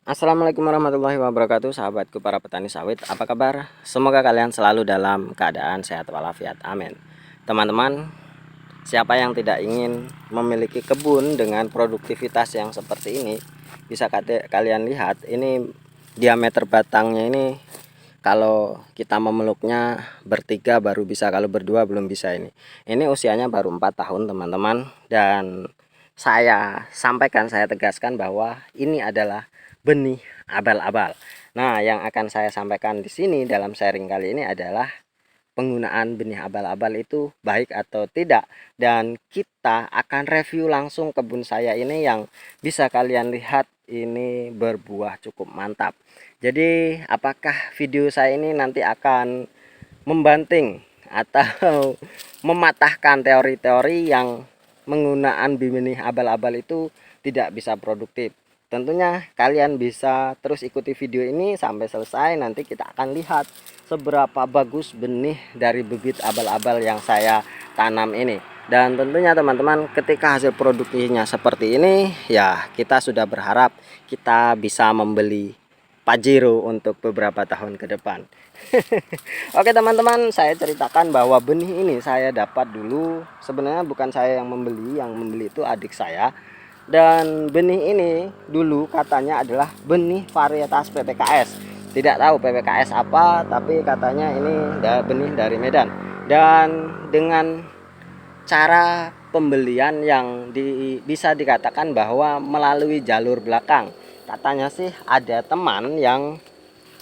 Assalamualaikum warahmatullahi wabarakatuh, sahabatku para petani sawit. Apa kabar? Semoga kalian selalu dalam keadaan sehat walafiat. Amin. Teman-teman, siapa yang tidak ingin memiliki kebun dengan produktivitas yang seperti ini? Bisa kalian lihat, ini diameter batangnya ini. Kalau kita memeluknya bertiga baru bisa, kalau berdua belum bisa. Ini usianya baru 4 tahun, teman-teman. Dan saya tegaskan bahwa ini adalah benih abal-abal. Nah, yang akan saya sampaikan di sini dalam sharing kali ini adalah penggunaan benih abal-abal itu baik atau tidak, dan kita akan review langsung kebun saya ini yang bisa kalian lihat ini berbuah cukup mantap. Jadi apakah video saya ini nanti akan membanting atau mematahkan teori-teori yang penggunaan benih abal-abal itu tidak bisa produktif? Tentunya kalian bisa terus ikuti video ini sampai selesai. Nanti kita akan lihat seberapa bagus benih dari bibit abal-abal yang saya tanam ini. Dan tentunya teman-teman, ketika hasil produktifnya seperti ini, ya kita sudah berharap kita bisa membeli Pajero untuk beberapa tahun ke depan. Oke teman-teman, saya ceritakan bahwa benih ini saya dapat dulu. Sebenarnya bukan saya yang membeli itu adik saya. Dan benih ini dulu katanya adalah benih varietas PPKS. Tidak tahu PPKS apa, tapi katanya ini benih dari Medan. Dan dengan cara pembelian yang bisa dikatakan bahwa melalui jalur belakang. Katanya sih ada teman yang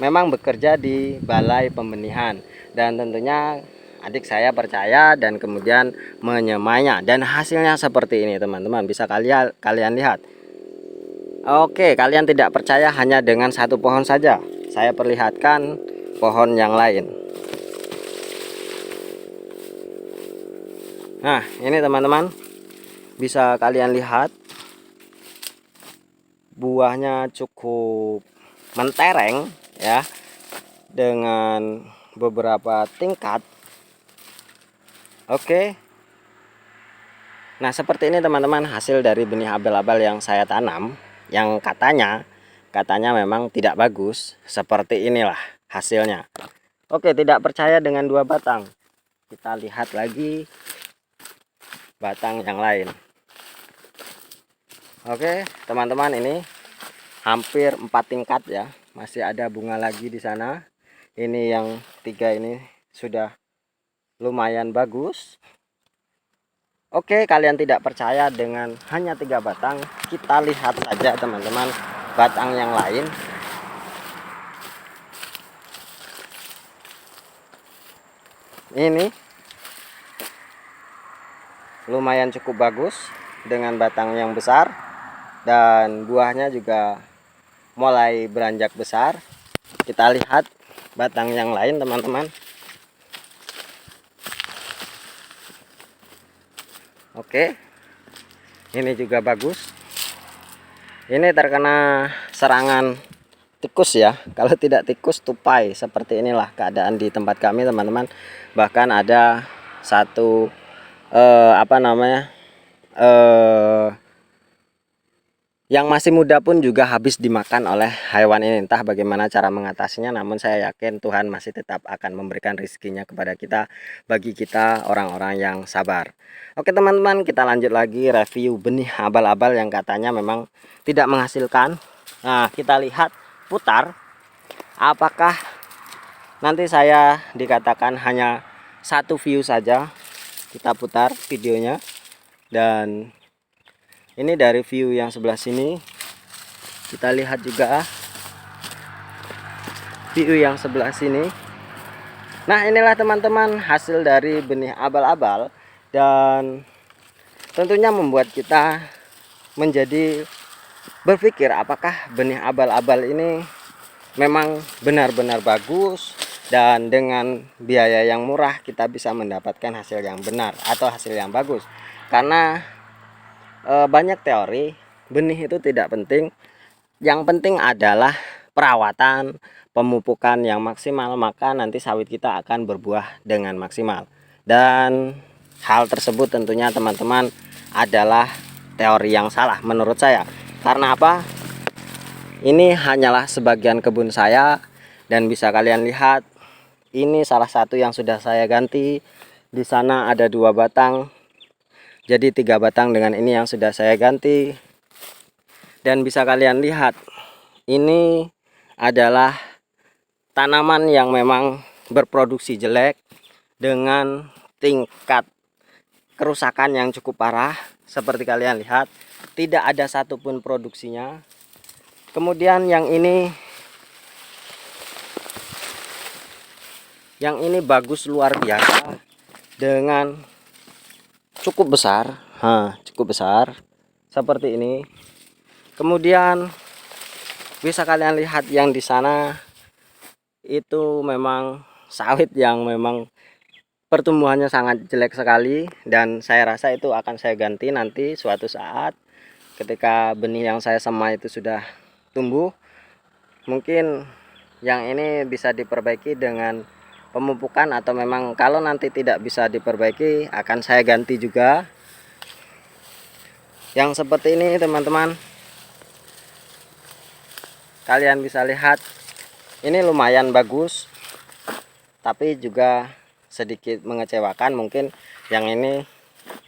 memang bekerja di balai pembenihan, dan tentunya adik saya percaya dan kemudian menyemainya, dan hasilnya seperti ini teman-teman, bisa kalian lihat. Oke, kalian tidak percaya hanya dengan satu pohon saja, saya perlihatkan pohon yang lain. Nah, ini teman-teman, bisa kalian lihat buahnya cukup mentereng ya, dengan beberapa tingkat. Oke. Nah, seperti ini teman-teman hasil dari benih abal-abal yang saya tanam, yang katanya memang tidak bagus. Seperti inilah hasilnya. Oke, tidak percaya dengan 2 batang. Kita lihat lagi batang yang lain. Oke, teman-teman, ini hampir 4 tingkat ya. Masih ada bunga lagi di sana. Ini yang 3 ini sudah lumayan bagus. Oke, kalian tidak percaya dengan hanya 3 batang, kita lihat saja teman-teman batang yang lain. Ini lumayan cukup bagus dengan batang yang besar, dan buahnya juga mulai beranjak besar. Kita lihat batang yang lain teman-teman. Oke, ini juga bagus. Ini terkena serangan tikus ya. Kalau tidak tikus, tupai. Seperti inilah keadaan di tempat kami teman-teman. Bahkan ada satu yang masih muda pun juga habis dimakan oleh hewan ini. Entah bagaimana cara mengatasinya, namun saya yakin Tuhan masih tetap akan memberikan rezekinya kepada kita, bagi kita orang-orang yang sabar. Oke teman-teman, kita lanjut lagi review benih abal-abal yang katanya memang tidak menghasilkan. Nah, kita lihat, putar, apakah nanti saya dikatakan hanya satu view saja. Kita putar videonya, dan ini dari view yang sebelah sini. Kita lihat juga view yang sebelah sini. Nah, inilah teman-teman hasil dari benih abal-abal, dan tentunya membuat kita menjadi berpikir apakah benih abal-abal ini memang benar-benar bagus, dan dengan biaya yang murah kita bisa mendapatkan hasil yang benar atau hasil yang bagus. Karena banyak teori, benih itu tidak penting. Yang penting adalah perawatan, pemupukan yang maksimal, maka nanti sawit kita akan berbuah dengan maksimal. Dan hal tersebut tentunya teman-teman adalah teori yang salah menurut saya. Karena apa? Ini hanyalah sebagian kebun saya, dan bisa kalian lihat ini salah satu yang sudah saya ganti. Di sana ada 2 batang, jadi 3 batang dengan ini yang sudah saya ganti. Dan bisa kalian lihat ini adalah tanaman yang memang berproduksi jelek dengan tingkat kerusakan yang cukup parah. Seperti kalian lihat, tidak ada satupun produksinya. Kemudian yang ini bagus luar biasa dengan cukup besar. Cukup besar seperti ini. Kemudian bisa kalian lihat yang di sana itu memang sawit yang memang pertumbuhannya sangat jelek sekali, dan saya rasa itu akan saya ganti nanti suatu saat ketika benih yang saya semai itu sudah tumbuh. Mungkin yang ini bisa diperbaiki dengan pemupukan, atau memang kalau nanti tidak bisa diperbaiki akan saya ganti juga. Yang seperti ini teman-teman, kalian bisa lihat ini lumayan bagus, tapi juga sedikit mengecewakan. Mungkin yang ini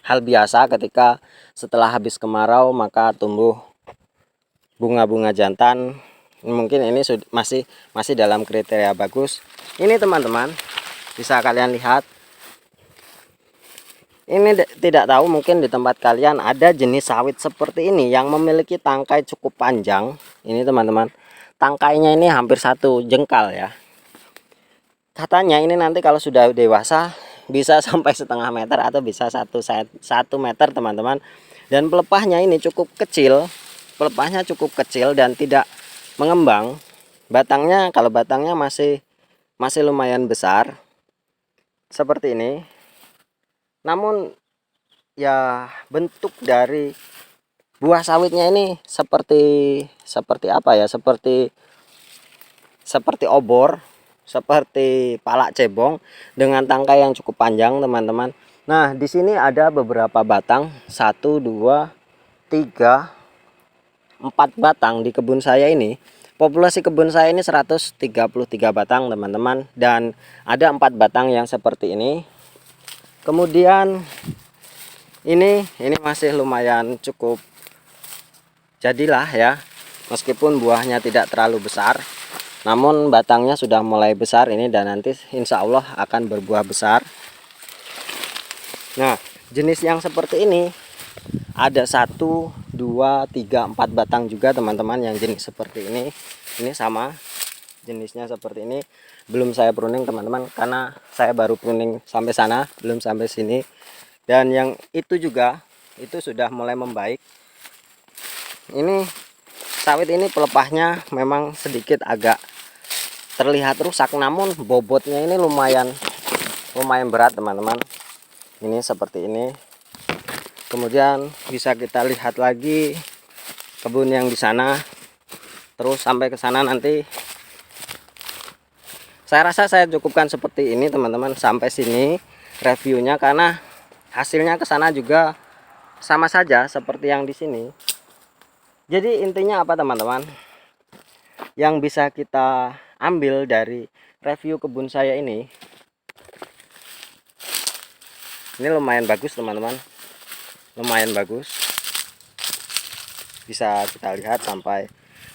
hal biasa ketika setelah habis kemarau maka tumbuh bunga-bunga jantan. Mungkin ini masih dalam kriteria bagus. Ini teman-teman bisa kalian lihat, ini tidak tahu mungkin di tempat kalian ada jenis sawit seperti ini yang memiliki tangkai cukup panjang. Ini teman-teman, tangkainya ini hampir 1 jengkal ya. Katanya ini nanti kalau sudah dewasa bisa sampai setengah meter atau bisa 1 meter teman-teman. Dan pelepahnya ini cukup kecil, pelepahnya cukup kecil dan tidak mengembang. Batangnya, kalau batangnya masih lumayan besar seperti ini. Namun ya bentuk dari buah sawitnya ini seperti apa ya? Seperti obor, seperti palak cebong dengan tangkai yang cukup panjang, teman-teman. Nah, di sini ada beberapa batang, 1 2 3 4 batang di kebun saya ini. Populasi kebun saya ini 133 batang, teman-teman, dan ada 4 batang yang seperti ini. Kemudian ini masih lumayan cukup jadilah ya, meskipun buahnya tidak terlalu besar, namun batangnya sudah mulai besar ini, dan nanti insya Allah akan berbuah besar. Nah, jenis yang seperti ini ada 1 2 3 4 batang juga, teman-teman, yang jenis seperti ini. Ini sama jenisnya seperti ini. Belum saya pruning, teman-teman, karena saya baru pruning sampai sana, belum sampai sini. Dan yang itu juga itu sudah mulai membaik. Ini sawit ini pelepahnya memang sedikit agak terlihat rusak, namun bobotnya ini lumayan berat, teman-teman. Ini seperti ini. Kemudian bisa kita lihat lagi kebun yang di sana, terus sampai ke sana. Nanti saya rasa saya cukupkan seperti ini, teman-teman, sampai sini reviewnya, karena hasilnya ke sana juga sama saja seperti yang di sini. Jadi intinya apa, teman-teman, yang bisa kita ambil dari review kebun saya ini lumayan bagus, teman-teman, lumayan bagus. Bisa kita lihat sampai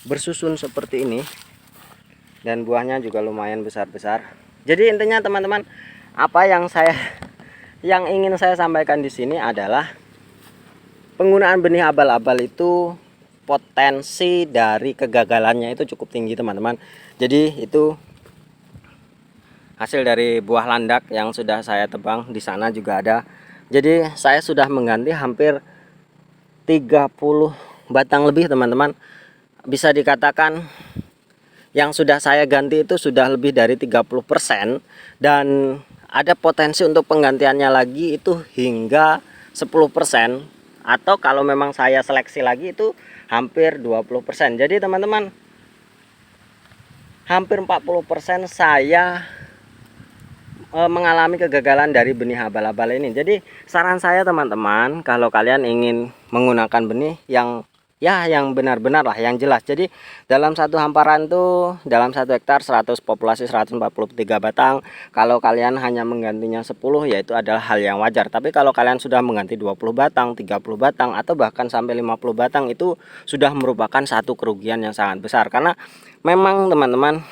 bersusun seperti ini, dan buahnya juga lumayan besar-besar. Jadi intinya, teman-teman, apa yang ingin saya sampaikan di sini adalah penggunaan benih abal-abal itu potensi dari kegagalannya itu cukup tinggi, teman-teman. Jadi itu hasil dari buah landak yang sudah saya tebang, di sana juga ada. Jadi saya sudah mengganti hampir 30 batang lebih, teman-teman. Bisa dikatakan yang sudah saya ganti itu sudah lebih dari 30%, dan ada potensi untuk penggantiannya lagi itu hingga 10%, atau kalau memang saya seleksi lagi itu hampir 20%. Jadi teman-teman, hampir 40% saya mengalami kegagalan dari benih abal-abal ini. Jadi saran saya, teman-teman, kalau kalian ingin menggunakan benih yang ya yang benar-benar lah, yang jelas. Jadi dalam satu hamparan tuh, dalam 1 hektar 100 populasi 143 batang. Kalau kalian hanya menggantinya 10, ya itu adalah hal yang wajar. Tapi kalau kalian sudah mengganti 20 batang, 30 batang, atau bahkan sampai 50 batang, itu sudah merupakan satu kerugian yang sangat besar. Karena memang teman-teman,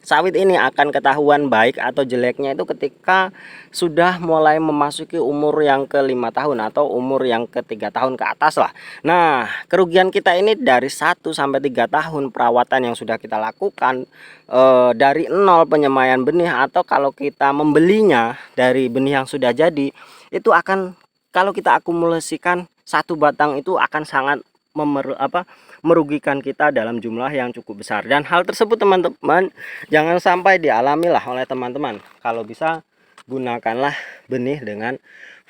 sawit ini akan ketahuan baik atau jeleknya itu ketika sudah mulai memasuki umur yang ke 5 tahun atau umur yang ke 3 tahun ke atas lah. Nah, kerugian kita ini dari 1 sampai 3 tahun perawatan yang sudah kita lakukan, dari nol penyemaian benih, atau kalau kita membelinya dari benih yang sudah jadi, itu akan, kalau kita akumulasikan satu batang itu akan sangat merugikan kita dalam jumlah yang cukup besar. Dan hal tersebut teman-teman jangan sampai dialami lah oleh teman-teman. Kalau bisa gunakanlah benih dengan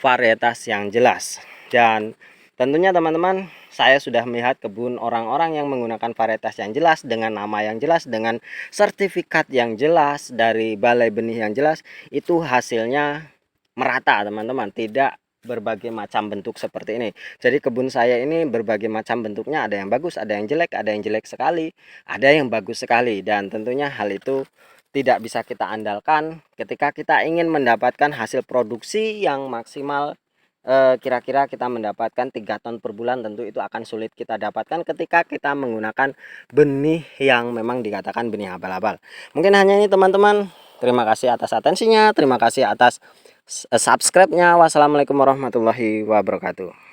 varietas yang jelas. Dan tentunya teman-teman, saya sudah melihat kebun orang-orang yang menggunakan varietas yang jelas, dengan nama yang jelas, dengan sertifikat yang jelas dari balai benih yang jelas, itu hasilnya merata teman-teman, tidak berbagai macam bentuk seperti ini. Jadi kebun saya ini berbagai macam bentuknya, ada yang bagus, ada yang jelek sekali, ada yang bagus sekali. Dan tentunya hal itu tidak bisa kita andalkan ketika kita ingin mendapatkan hasil produksi yang maksimal. Kira-kira kita mendapatkan 3 ton per bulan, tentu itu akan sulit kita dapatkan ketika kita menggunakan benih yang memang dikatakan benih abal-abal. Mungkin hanya ini teman-teman. Terima kasih atas atensinya, terima kasih atas subscribe-nya. Wassalamualaikum warahmatullahi wabarakatuh.